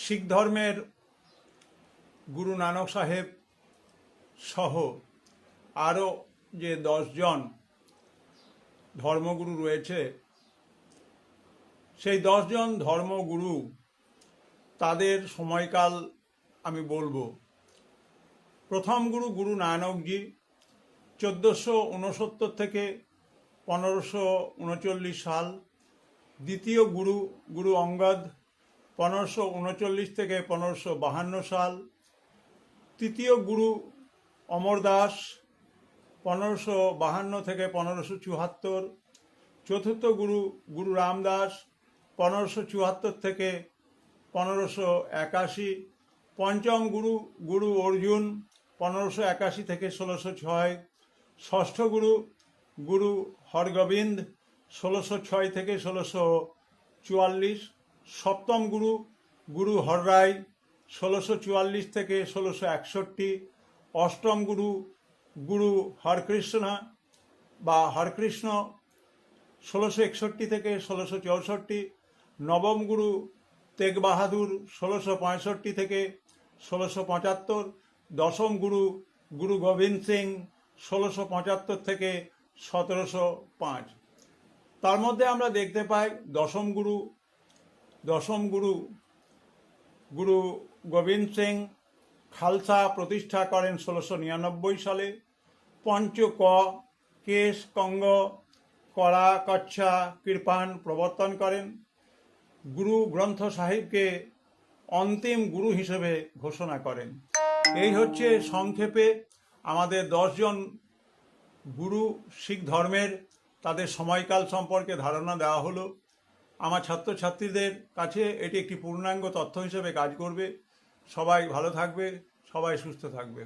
শিখ ধর্মের গুরু নানক সাহেব সহ আরও যে 10 জন ধর্মগুরু রয়েছে, সেই 10 জন ধর্মগুরু তাদের সময়কাল আমি বলবো। প্রথম গুরু গুরু নানকজি 1469 থেকে 1539 সাল। দ্বিতীয় গুরু গুরু অঙ্গদ 1539 থেকে 1552 সাল। তৃতীয় গুরু অমরদাস 1552 থেকে 1574। চতুর্থ গুরু গুরু রামদাস 1574 থেকে 1581। পঞ্চম গুরু গুরু অর্জুন 1581 থেকে 1606। ষষ্ঠ গুরু গুরু হরগোবিন্দ 1606 থেকে 1644। সপ্তম গুরু গুরু হররায় 1644 থেকে 1661। অষ্টম গুরু গুরু হরকৃষ্ণ বা হরকৃষ্ণ 1661 থেকে 1664। নবম গুরু তেগ বাহাদুর 1665 থেকে 1675। দশম গুরু গুরু গোবিন্দ সিং 1675 থেকে 1705। তার মধ্যে আমরা দেখতে পাই দশম গুরু গুরু গোবিন্দ সিং খালসা প্রতিষ্ঠা করেন 1699 সালে। পঞ্চক কেশ কঙ্গ কড়া কচ্ছা কৃপান প্রবর্তন করেন। গুরু গ্রন্থ সাহিবকে অন্তিম গুরু হিসেবে ঘোষণা করেন। এই হচ্ছে সংক্ষেপে আমাদের 10 জন গুরু শিখ ধর্মের তাদের সময়কাল সম্পর্কে ধারণা দেওয়া হলো। আমার ছাত্রছাত্রীদের কাছে এটি একটি পূর্ণাঙ্গ তথ্য হিসেবে কাজ করবে। সবাই ভালো থাকবে, সবাই সুস্থ থাকবে।